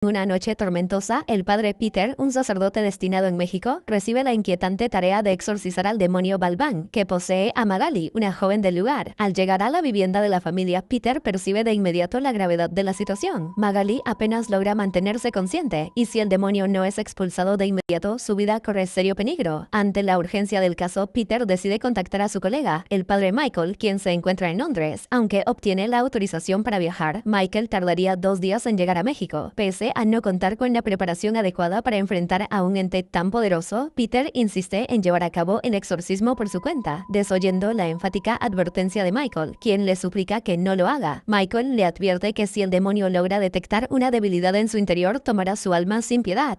Una noche tormentosa, el padre Peter, un sacerdote destinado en México, recibe la inquietante tarea de exorcizar al demonio Balbán, que posee a Magali, una joven del lugar. Al llegar a la vivienda de la familia, Peter percibe de inmediato la gravedad de la situación. Magali apenas logra mantenerse consciente, y si el demonio no es expulsado de inmediato, su vida corre serio peligro. Ante la urgencia del caso, Peter decide contactar a su colega, el padre Michael, quien se encuentra en Londres. Aunque obtiene la autorización para viajar, Michael tardaría 2 días en llegar a México. Pese a no contar con la preparación adecuada para enfrentar a un ente tan poderoso, Peter insiste en llevar a cabo el exorcismo por su cuenta, desoyendo la enfática advertencia de Michael, quien le suplica que no lo haga. Michael le advierte que si el demonio logra detectar una debilidad en su interior, tomará su alma sin piedad.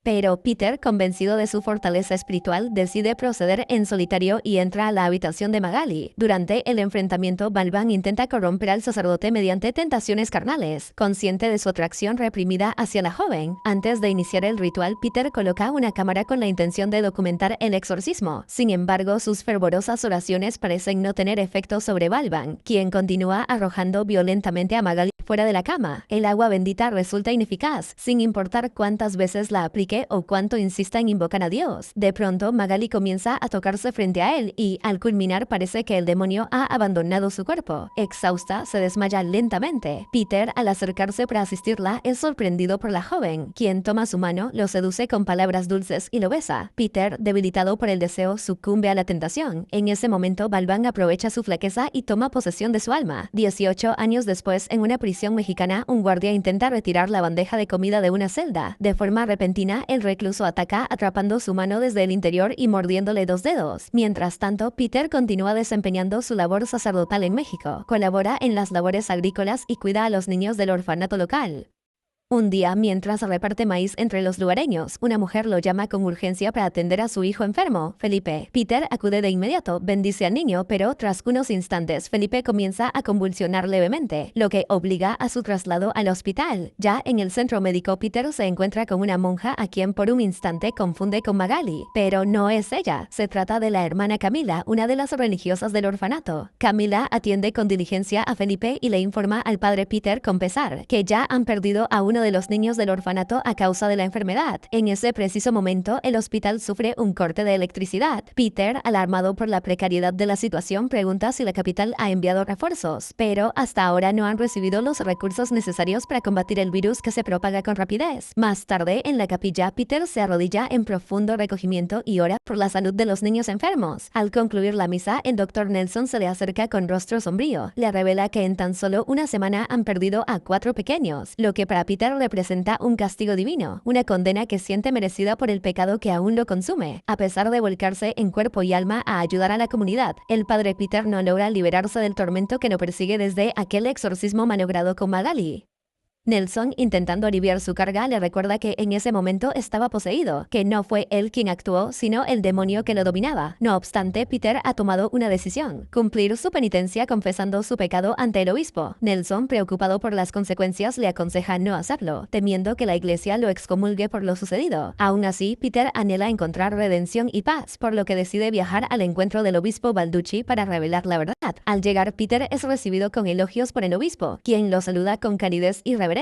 Pero Peter, convencido de su fortaleza espiritual, decide proceder en solitario y entra a la habitación de Magali. Durante el enfrentamiento, Balbán intenta corromper al sacerdote mediante tentaciones carnales, consciente de su atracción reprimida hacia la joven. Antes de iniciar el ritual, Peter coloca una cámara con la intención de documentar el exorcismo. Sin embargo, sus fervorosas oraciones parecen no tener efecto sobre Balbán, quien continúa arrojando violentamente a Magali fuera de la cama. El agua bendita resulta ineficaz, sin importar cuántas veces la aplique o cuánto insista en invocar a Dios. De pronto, Magali comienza a tocarse frente a él y, al culminar, parece que el demonio ha abandonado su cuerpo. Exhausta, se desmaya lentamente. Peter, al acercarse para asistirla, es sorprendido por la joven, quien toma su mano, lo seduce con palabras dulces y lo besa. Peter, debilitado por el deseo, sucumbe a la tentación. En ese momento, Balbán aprovecha su flaqueza y toma posesión de su alma. 18 años después, en una prisión mexicana, un guardia intenta retirar la bandeja de comida de una celda. De forma repentina, el recluso ataca atrapando su mano desde el interior y mordiéndole 2 dedos. Mientras tanto, Peter continúa desempeñando su labor sacerdotal en México. Colabora en las labores agrícolas y cuida a los niños del orfanato local. Un día, mientras reparte maíz entre los lugareños, una mujer lo llama con urgencia para atender a su hijo enfermo, Felipe. Peter acude de inmediato, bendice al niño, pero tras unos instantes, Felipe comienza a convulsionar levemente, lo que obliga a su traslado al hospital. Ya en el centro médico, Peter se encuentra con una monja a quien por un instante confunde con Magali, pero no es ella. Se trata de la hermana Camila, una de las religiosas del orfanato. Camila atiende con diligencia a Felipe y le informa al padre Peter con pesar que ya han perdido a uno de los niños del orfanato a causa de la enfermedad. En ese preciso momento, el hospital sufre un corte de electricidad. Peter, alarmado por la precariedad de la situación, pregunta si la capital ha enviado refuerzos, pero hasta ahora no han recibido los recursos necesarios para combatir el virus que se propaga con rapidez. Más tarde, en la capilla, Peter se arrodilla en profundo recogimiento y ora por la salud de los niños enfermos. Al concluir la misa, el doctor Nelson se le acerca con rostro sombrío. Le revela que en tan solo una semana han perdido a 4 pequeños, lo que para Peter representa un castigo divino, una condena que siente merecida por el pecado que aún lo consume. A pesar de volcarse en cuerpo y alma a ayudar a la comunidad, el padre Peter no logra liberarse del tormento que lo persigue desde aquel exorcismo malogrado con Magali. Nelson, intentando aliviar su carga, le recuerda que en ese momento estaba poseído, que no fue él quien actuó, sino el demonio que lo dominaba. No obstante, Peter ha tomado una decisión: cumplir su penitencia confesando su pecado ante el obispo. Nelson, preocupado por las consecuencias, le aconseja no hacerlo, temiendo que la iglesia lo excomulgue por lo sucedido. Aún así, Peter anhela encontrar redención y paz, por lo que decide viajar al encuentro del obispo Balducci para revelar la verdad. Al llegar, Peter es recibido con elogios por el obispo, quien lo saluda con calidez y reverencia.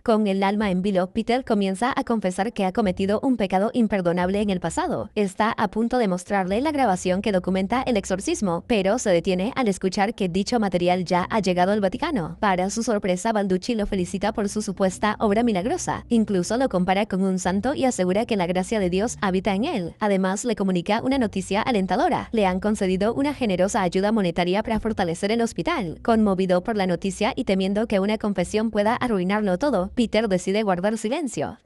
Con el alma en vilo, Peter comienza a confesar que ha cometido un pecado imperdonable en el pasado. Está a punto de mostrarle la grabación que documenta el exorcismo, pero se detiene al escuchar que dicho material ya ha llegado al Vaticano. Para su sorpresa, Balducci lo felicita por su supuesta obra milagrosa. Incluso lo compara con un santo y asegura que la gracia de Dios habita en él. Además, le comunica una noticia alentadora: le han concedido una generosa ayuda monetaria para fortalecer el hospital. Conmovido por la noticia y temiendo que una confesión pueda arruinarlo todo, Peter decide guardar silencio.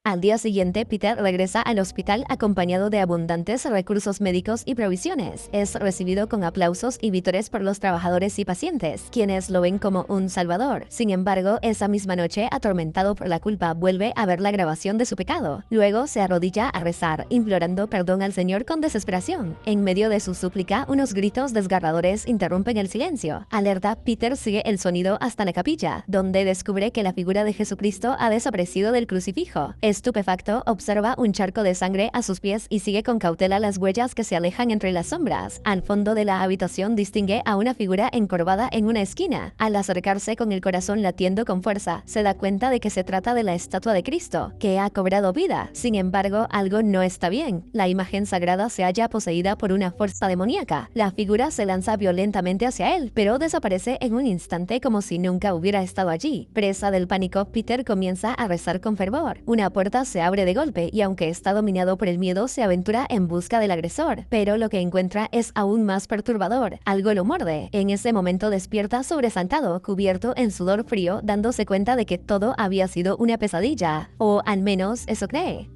Al día siguiente, Peter regresa al hospital acompañado de abundantes recursos médicos y provisiones. Es recibido con aplausos y vítores por los trabajadores y pacientes, quienes lo ven como un salvador. Sin embargo, esa misma noche, atormentado por la culpa, vuelve a ver la grabación de su pecado. Luego se arrodilla a rezar, implorando perdón al Señor con desesperación. En medio de su súplica, unos gritos desgarradores interrumpen el silencio. Alerta, Peter sigue el sonido hasta la capilla, donde descubre que la figura de Jesucristo ha desaparecido del crucifijo. Estupefacto, observa un charco de sangre a sus pies y sigue con cautela las huellas que se alejan entre las sombras. Al fondo de la habitación distingue a una figura encorvada en una esquina. Al acercarse con el corazón latiendo con fuerza, se da cuenta de que se trata de la estatua de Cristo, que ha cobrado vida. Sin embargo, algo no está bien. La imagen sagrada se halla poseída por una fuerza demoníaca. La figura se lanza violentamente hacia él, pero desaparece en un instante como si nunca hubiera estado allí. Presa del pánico, Peter comienza a rezar con fervor. Una puerta se abre de golpe y aunque está dominado por el miedo, se aventura en busca del agresor, pero lo que encuentra es aún más perturbador. Algo lo muerde. En ese momento despierta sobresaltado, cubierto en sudor frío, dándose cuenta de que todo había sido una pesadilla, o al menos eso cree.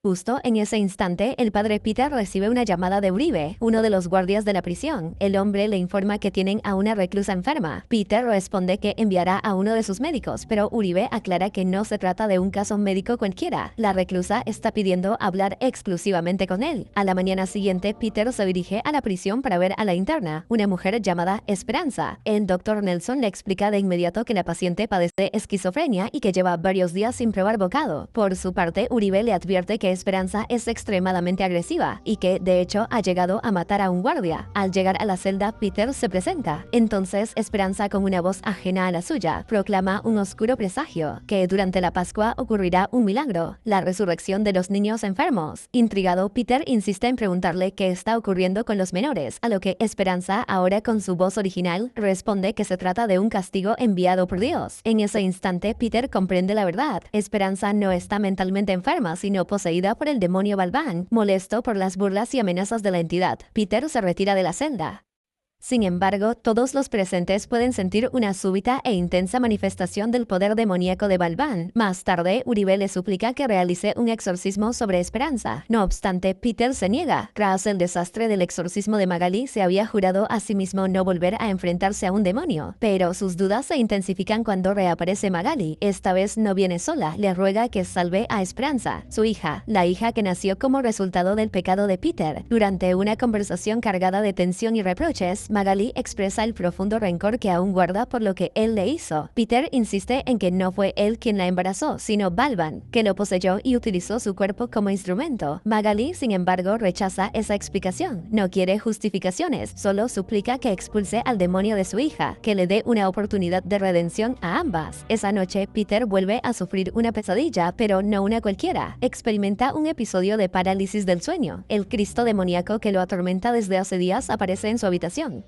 Justo en ese instante, el padre Peter recibe una llamada de Uribe, uno de los guardias de la prisión. El hombre le informa que tienen a una reclusa enferma. Peter responde que enviará a uno de sus médicos, pero Uribe aclara que no se trata de un caso médico cualquiera. La reclusa está pidiendo hablar exclusivamente con él. A la mañana siguiente, Peter se dirige a la prisión para ver a la interna, una mujer llamada Esperanza. El doctor Nelson le explica de inmediato que la paciente padece esquizofrenia y que lleva varios días sin probar bocado. Por su parte, Uribe le advierte que Esperanza es extremadamente agresiva y que, de hecho, ha llegado a matar a un guardia. Al llegar a la celda, Peter se presenta. Entonces, Esperanza, con una voz ajena a la suya, proclama un oscuro presagio, que durante la Pascua ocurrirá un milagro, la resurrección de los niños enfermos. Intrigado, Peter insiste en preguntarle qué está ocurriendo con los menores, a lo que Esperanza, ahora con su voz original, responde que se trata de un castigo enviado por Dios. En ese instante, Peter comprende la verdad. Esperanza no está mentalmente enferma, sino poseída por el demonio Balbán, molesto por las burlas y amenazas de la entidad. Peter se retira de la celda. Sin embargo, todos los presentes pueden sentir una súbita e intensa manifestación del poder demoníaco de Balbán. Más tarde, Uribe le suplica que realice un exorcismo sobre Esperanza. No obstante, Peter se niega. Tras el desastre del exorcismo de Magali, se había jurado a sí mismo no volver a enfrentarse a un demonio. Pero sus dudas se intensifican cuando reaparece Magali. Esta vez no viene sola, le ruega que salve a Esperanza, su hija, la hija que nació como resultado del pecado de Peter. Durante una conversación cargada de tensión y reproches, Magali expresa el profundo rencor que aún guarda por lo que él le hizo. Peter insiste en que no fue él quien la embarazó, sino Balban, que lo poseyó y utilizó su cuerpo como instrumento. Magali, sin embargo, rechaza esa explicación. No quiere justificaciones, solo suplica que expulse al demonio de su hija, que le dé una oportunidad de redención a ambas. Esa noche, Peter vuelve a sufrir una pesadilla, pero no una cualquiera. Experimenta un episodio de parálisis del sueño. El Cristo demoníaco que lo atormenta desde hace días aparece en su habitación.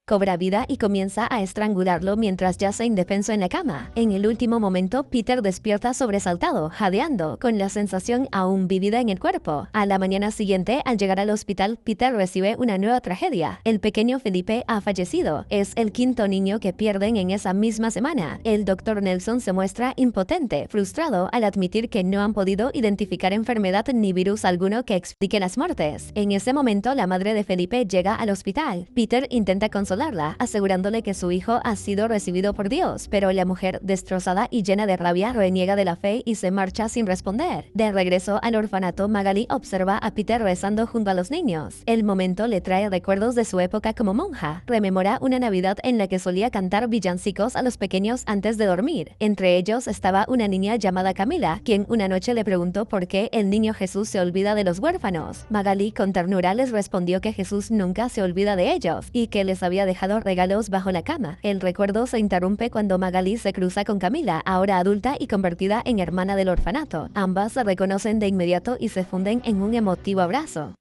Cobra vida y comienza a estrangularlo mientras yace indefenso en la cama. En el último momento, Peter despierta sobresaltado, jadeando, con la sensación aún vivida en el cuerpo. A la mañana siguiente, al llegar al hospital, Peter recibe una nueva tragedia. El pequeño Felipe ha fallecido. Es el quinto niño que pierden en esa misma semana. El doctor Nelson se muestra impotente, frustrado al admitir que no han podido identificar enfermedad ni virus alguno que explique las muertes. En ese momento, la madre de Felipe llega al hospital. Peter intenta consolarla, asegurándole que su hijo ha sido recibido por Dios, pero la mujer, destrozada y llena de rabia, reniega de la fe y se marcha sin responder. De regreso al orfanato, Magali observa a Peter rezando junto a los niños. El momento le trae recuerdos de su época como monja. Rememora una Navidad en la que solía cantar villancicos a los pequeños antes de dormir. Entre ellos estaba una niña llamada Camila, quien una noche le preguntó por qué el niño Jesús se olvida de los huérfanos. Magali con ternura les respondió que Jesús nunca se olvida de ellos y que les había dejado regalos bajo la cama. El recuerdo se interrumpe cuando Magali se cruza con Camila, ahora adulta y convertida en hermana del orfanato. Ambas se reconocen de inmediato y se funden en un emotivo abrazo.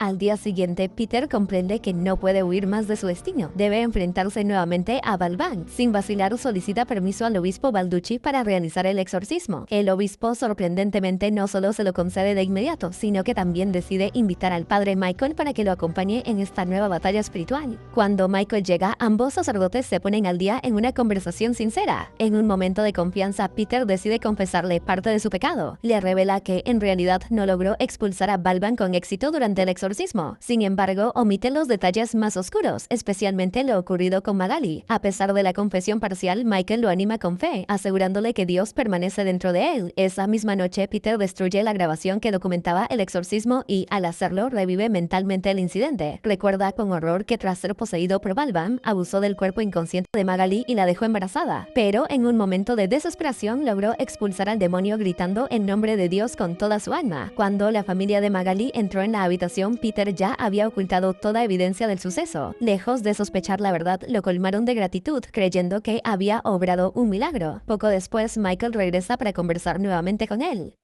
Al día siguiente, Peter comprende que no puede huir más de su destino. Debe enfrentarse nuevamente a Balbán. Sin vacilar, solicita permiso al obispo Balducci para realizar el exorcismo. El obispo, sorprendentemente, no solo se lo concede de inmediato, sino que también decide invitar al padre Michael para que lo acompañe en esta nueva batalla espiritual. Cuando Michael llega, ambos sacerdotes se ponen al día en una conversación sincera. En un momento de confianza, Peter decide confesarle parte de su pecado. Le revela que, en realidad, no logró expulsar a Balbán con éxito durante el exorcismo, exorcismo. Sin embargo, omite los detalles más oscuros, especialmente lo ocurrido con Magali. A pesar de la confesión parcial, Michael lo anima con fe, asegurándole que Dios permanece dentro de él. Esa misma noche, Peter destruye la grabación que documentaba el exorcismo y, al hacerlo, revive mentalmente el incidente. Recuerda con horror que tras ser poseído por Balban, abusó del cuerpo inconsciente de Magali y la dejó embarazada. Pero en un momento de desesperación logró expulsar al demonio gritando en nombre de Dios con toda su alma. Cuando la familia de Magali entró en la habitación, Peter ya había ocultado toda evidencia del suceso. Lejos de sospechar la verdad, lo colmaron de gratitud, creyendo que había obrado un milagro. Poco después, Michael regresa para conversar nuevamente con él.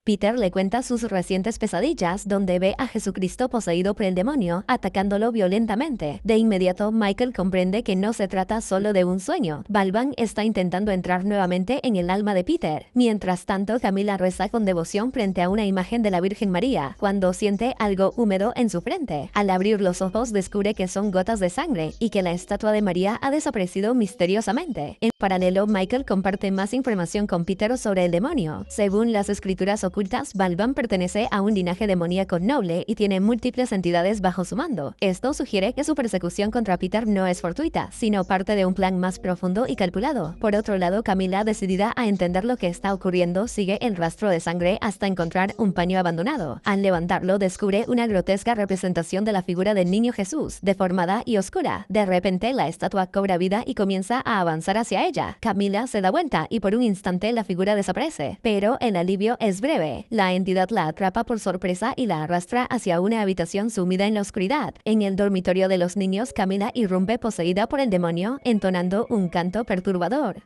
Peter le cuenta sus recientes pesadillas, donde ve a Jesucristo poseído por el demonio, atacándolo violentamente. De inmediato, Michael comprende que no se trata solo de un sueño. Balban está intentando entrar nuevamente en el alma de Peter. Mientras tanto, Camila reza con devoción frente a una imagen de la Virgen María, cuando siente algo húmedo en su frente. Al abrir los ojos, descubre que son gotas de sangre y que la estatua de María ha desaparecido misteriosamente. En paralelo, Michael comparte más información con Peter sobre el demonio. Según las escrituras ocultas, Balban pertenece a un linaje demoníaco noble y tiene múltiples entidades bajo su mando. Esto sugiere que su persecución contra Peter no es fortuita, sino parte de un plan más profundo y calculado. Por otro lado, Camila, decidida a entender lo que está ocurriendo, sigue el rastro de sangre hasta encontrar un paño abandonado. Al levantarlo, descubre una grotesca representación de la figura del niño Jesús, deformada y oscura. De repente, la estatua cobra vida y comienza a avanzar hacia ella. Camila se da vuelta y por un instante la figura desaparece, pero el alivio es breve. La entidad la atrapa por sorpresa y la arrastra hacia una habitación sumida en la oscuridad. En el dormitorio de los niños, Camila irrumpe poseída por el demonio, entonando un canto perturbador.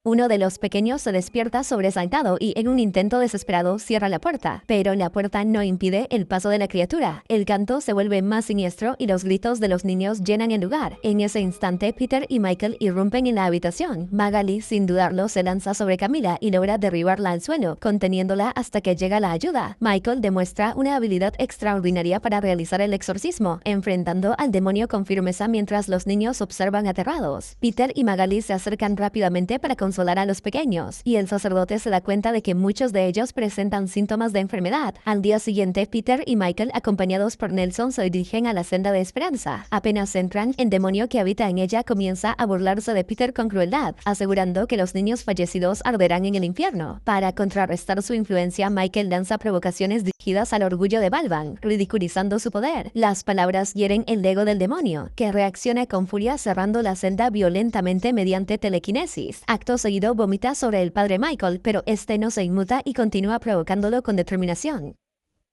Uno de los pequeños se despierta sobresaltado y en un intento desesperado cierra la puerta, pero la puerta no impide el paso de la criatura. El canto se vuelve más siniestro y los gritos de los niños llenan el lugar. En ese instante, Peter y Michael irrumpen en la habitación. Magali, sin dudarlo, se lanza sobre Camila y logra derribarla al suelo, conteniéndola hasta que llega la ayuda. Michael demuestra una habilidad extraordinaria para realizar el exorcismo, enfrentando al demonio con firmeza mientras los niños observan aterrados. Peter y Magali se acercan rápidamente para consolar a los pequeños, y el sacerdote se da cuenta de que muchos de ellos presentan síntomas de enfermedad. Al día siguiente, Peter y Michael, acompañados por Nelson, se dirigen a la senda de esperanza. Apenas entran, el demonio que habita en ella comienza a burlarse de Peter con crueldad, asegurando que los niños fallecidos arderán en el infierno. Para contrarrestar su influencia, Michael lanza provocaciones dirigidas al orgullo de Balban, ridiculizando su poder. Las palabras hieren el ego del demonio, que reacciona con furia cerrando la senda violentamente mediante telequinesis. Acto seguido vomita sobre el padre Michael, pero este no se inmuta y continúa provocándolo con determinación.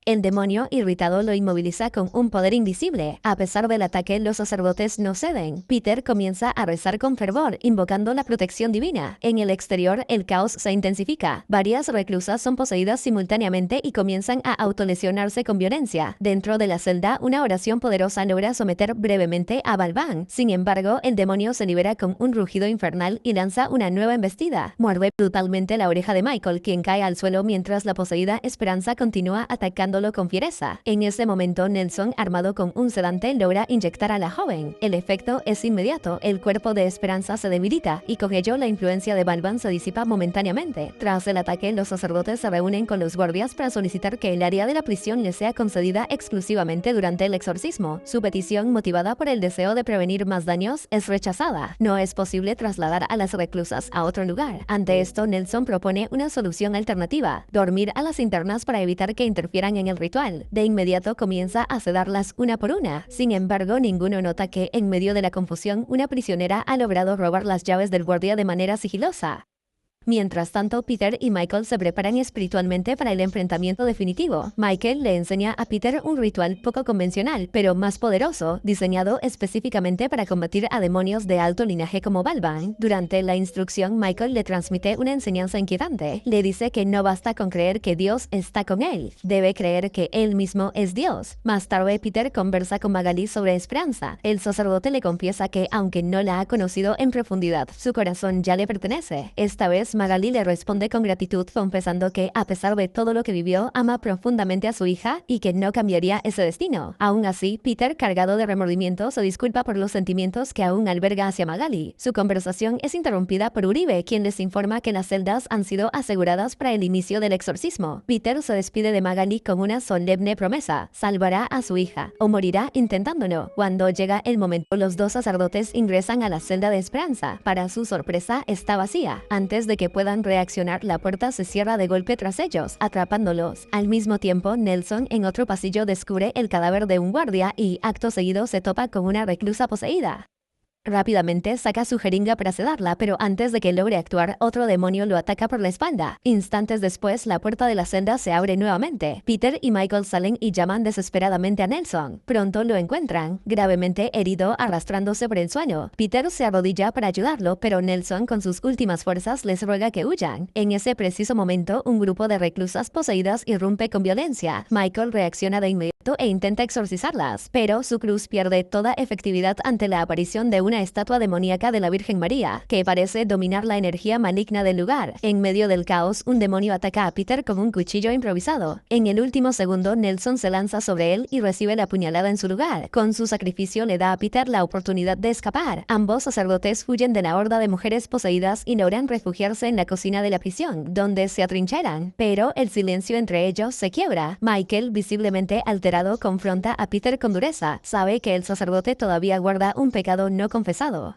El demonio, irritado, lo inmoviliza con un poder invisible. A pesar del ataque, los sacerdotes no ceden. Peter comienza a rezar con fervor, invocando la protección divina. En el exterior, el caos se intensifica. Varias reclusas son poseídas simultáneamente y comienzan a autolesionarse con violencia. Dentro de la celda, una oración poderosa logra someter brevemente a Balban. Sin embargo, el demonio se libera con un rugido infernal y lanza una nueva embestida. Muerde brutalmente la oreja de Michael, quien cae al suelo mientras la poseída Esperanza continúa atacando con fiereza. En ese momento, Nelson, armado con un sedante, logra inyectar a la joven. El efecto es inmediato, el cuerpo de Esperanza se debilita y con ello la influencia de Balban se disipa momentáneamente. Tras el ataque, los sacerdotes se reúnen con los guardias para solicitar que el área de la prisión les sea concedida exclusivamente durante el exorcismo. Su petición, motivada por el deseo de prevenir más daños, es rechazada. No es posible trasladar a las reclusas a otro lugar. Ante esto, Nelson propone una solución alternativa: dormir a las internas para evitar que interfieran en el ritual. De inmediato comienza a sedarlas una por una. Sin embargo, ninguno nota que, en medio de la confusión, una prisionera ha logrado robar las llaves del guardia de manera sigilosa. Mientras tanto, Peter y Michael se preparan espiritualmente para el enfrentamiento definitivo. Michael le enseña a Peter un ritual poco convencional, pero más poderoso, diseñado específicamente para combatir a demonios de alto linaje como Balban. Durante la instrucción, Michael le transmite una enseñanza inquietante. Le dice que no basta con creer que Dios está con él, debe creer que él mismo es Dios. Más tarde, Peter conversa con Magali sobre Esperanza. El sacerdote le confiesa que, aunque no la ha conocido en profundidad, su corazón ya le pertenece. Esta vez, Entonces Magali le responde con gratitud, confesando que, a pesar de todo lo que vivió, ama profundamente a su hija y que no cambiaría ese destino. Aún así, Peter, cargado de remordimiento, se disculpa por los sentimientos que aún alberga hacia Magali. Su conversación es interrumpida por Uribe, quien les informa que las celdas han sido aseguradas para el inicio del exorcismo. Peter se despide de Magali con una solemne promesa: salvará a su hija, o morirá intentándolo. Cuando llega el momento, los dos sacerdotes ingresan a la celda de Esperanza. Para su sorpresa, está vacía. Antes de que puedan reaccionar, la puerta se cierra de golpe tras ellos, atrapándolos. Al mismo tiempo, Nelson, en otro pasillo, descubre el cadáver de un guardia y, acto seguido, se topa con una reclusa poseída. Rápidamente saca su jeringa para sedarla, pero antes de que logre actuar, otro demonio lo ataca por la espalda. Instantes después, la puerta de la celda se abre nuevamente. Peter y Michael salen y llaman desesperadamente a Nelson. Pronto lo encuentran, gravemente herido, arrastrándose por el suelo. Peter se arrodilla para ayudarlo, pero Nelson, con sus últimas fuerzas, les ruega que huyan. En ese preciso momento, un grupo de reclusas poseídas irrumpe con violencia. Michael reacciona de inmediato e intenta exorcizarlas, pero su cruz pierde toda efectividad ante la aparición de una estatua demoníaca de la Virgen María, que parece dominar la energía maligna del lugar. En medio del caos, un demonio ataca a Peter con un cuchillo improvisado. En el último segundo, Nelson se lanza sobre él y recibe la puñalada en su lugar. Con su sacrificio le da a Peter la oportunidad de escapar. Ambos sacerdotes huyen de la horda de mujeres poseídas y logran refugiarse en la cocina de la prisión, donde se atrincheran. Pero el silencio entre ellos se quiebra. Michael, visiblemente alterado, confronta a Peter con dureza. Sabe que el sacerdote todavía guarda un pecado no confesado.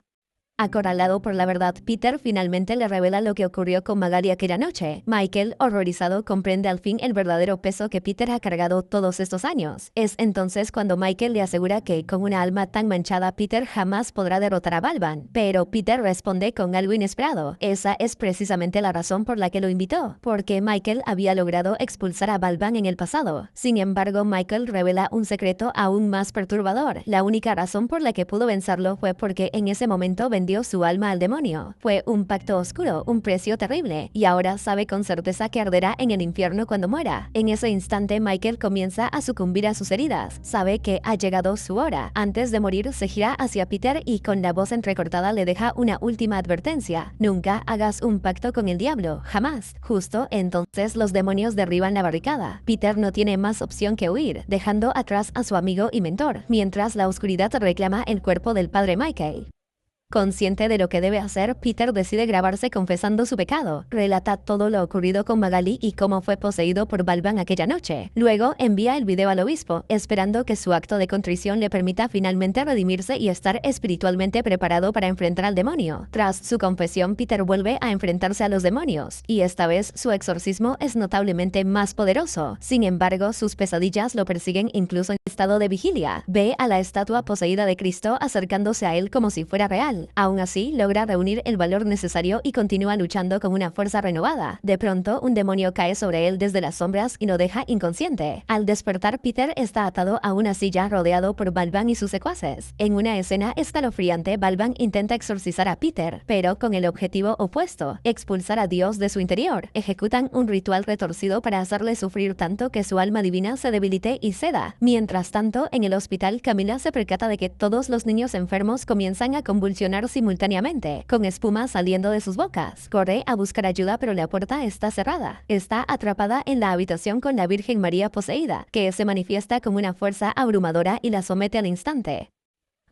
Acorralado por la verdad, Peter finalmente le revela lo que ocurrió con Magali aquella noche. Michael, horrorizado, comprende al fin el verdadero peso que Peter ha cargado todos estos años. Es entonces cuando Michael le asegura que, con una alma tan manchada, Peter jamás podrá derrotar a Balban. Pero Peter responde con algo inesperado. Esa es precisamente la razón por la que lo invitó, porque Michael había logrado expulsar a Balban en el pasado. Sin embargo, Michael revela un secreto aún más perturbador. La única razón por la que pudo vencerlo fue porque en ese momento vendió su alma al demonio. Fue un pacto oscuro, un precio terrible, y ahora sabe con certeza que arderá en el infierno cuando muera. En ese instante, Michael comienza a sucumbir a sus heridas. Sabe que ha llegado su hora. Antes de morir, se gira hacia Peter y con la voz entrecortada le deja una última advertencia: nunca hagas un pacto con el diablo, jamás. Justo entonces los demonios derriban la barricada. Peter no tiene más opción que huir, dejando atrás a su amigo y mentor, mientras la oscuridad reclama el cuerpo del padre Michael. Consciente de lo que debe hacer, Peter decide grabarse confesando su pecado. Relata todo lo ocurrido con Magali y cómo fue poseído por Balban aquella noche. Luego envía el video al obispo, esperando que su acto de contrición le permita finalmente redimirse y estar espiritualmente preparado para enfrentar al demonio. Tras su confesión, Peter vuelve a enfrentarse a los demonios, y esta vez su exorcismo es notablemente más poderoso. Sin embargo, sus pesadillas lo persiguen incluso en estado de vigilia. Ve a la estatua poseída de Cristo acercándose a él como si fuera real. Aún así, logra reunir el valor necesario y continúa luchando con una fuerza renovada. De pronto, un demonio cae sobre él desde las sombras y lo deja inconsciente. Al despertar, Peter está atado a una silla rodeado por Balban y sus secuaces. En una escena escalofriante, Balban intenta exorcizar a Peter, pero con el objetivo opuesto: expulsar a Dios de su interior. Ejecutan un ritual retorcido para hacerle sufrir tanto que su alma divina se debilite y ceda. Mientras tanto, en el hospital, Camila se percata de que todos los niños enfermos comienzan a convulsionar simultáneamente, con espuma saliendo de sus bocas. Corre a buscar ayuda, pero la puerta está cerrada. Está atrapada en la habitación con la Virgen María poseída, que se manifiesta con una fuerza abrumadora y la somete al instante.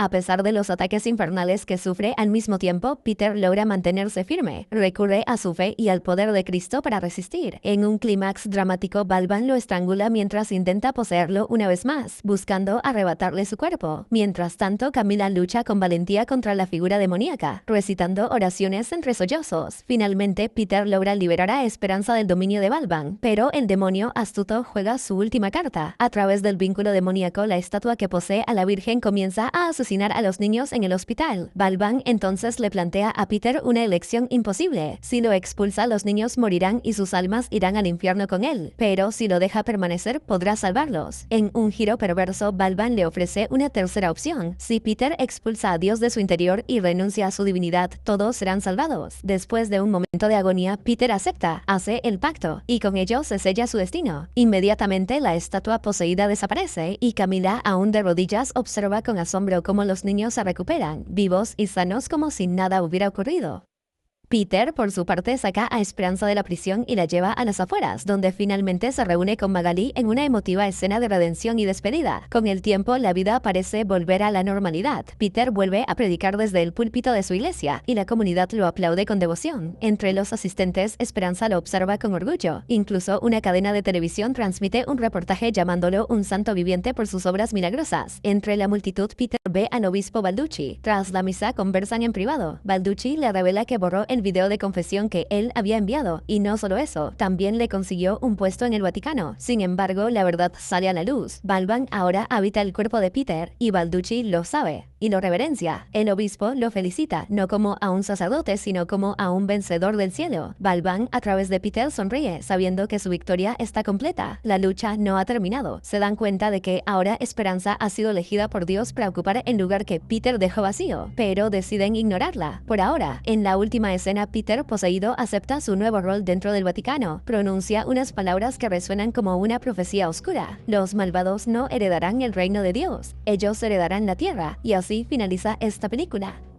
A pesar de los ataques infernales que sufre, al mismo tiempo, Peter logra mantenerse firme. Recurre a su fe y al poder de Cristo para resistir. En un clímax dramático, Balban lo estrangula mientras intenta poseerlo una vez más, buscando arrebatarle su cuerpo. Mientras tanto, Camila lucha con valentía contra la figura demoníaca, recitando oraciones entre sollozos. Finalmente, Peter logra liberar a Esperanza del dominio de Balban, pero el demonio astuto juega su última carta. A través del vínculo demoníaco, la estatua que posee a la Virgen comienza a asesinar a los niños en el hospital. Balban entonces le plantea a Peter una elección imposible. Si lo expulsa, los niños morirán y sus almas irán al infierno con él, pero si lo deja permanecer, podrá salvarlos. En un giro perverso, Balban le ofrece una tercera opción: si Peter expulsa a Dios de su interior y renuncia a su divinidad, todos serán salvados. Después de un momento de agonía, Peter acepta, hace el pacto, y con ello se sella su destino. Inmediatamente, la estatua poseída desaparece, y Camila, aún de rodillas, observa con asombro cómo los niños se recuperan, vivos y sanos, como si nada hubiera ocurrido. Peter, por su parte, saca a Esperanza de la prisión y la lleva a las afueras, donde finalmente se reúne con Magali en una emotiva escena de redención y despedida. Con el tiempo, la vida parece volver a la normalidad. Peter vuelve a predicar desde el púlpito de su iglesia, y la comunidad lo aplaude con devoción. Entre los asistentes, Esperanza lo observa con orgullo. Incluso una cadena de televisión transmite un reportaje llamándolo un santo viviente por sus obras milagrosas. Entre la multitud, Peter ve al obispo Balducci. Tras la misa, conversan en privado. Balducci le revela que borró el video de confesión que él había enviado, y no solo eso, también le consiguió un puesto en el Vaticano. Sin embargo, la verdad sale a la luz. Balban ahora habita el cuerpo de Peter, y Balducci lo sabe y lo reverencia. El obispo lo felicita, no como a un sacerdote, sino como a un vencedor del cielo. Balban, a través de Peter, sonríe, sabiendo que su victoria está completa. La lucha no ha terminado. Se dan cuenta de que ahora Esperanza ha sido elegida por Dios para ocupar el lugar que Peter dejó vacío, pero deciden ignorarla. Por ahora, en la última escena, Peter, poseído, acepta su nuevo rol dentro del Vaticano. Pronuncia unas palabras que resuenan como una profecía oscura. Los malvados no heredarán el reino de Dios. Ellos heredarán la tierra, y así finaliza esta película.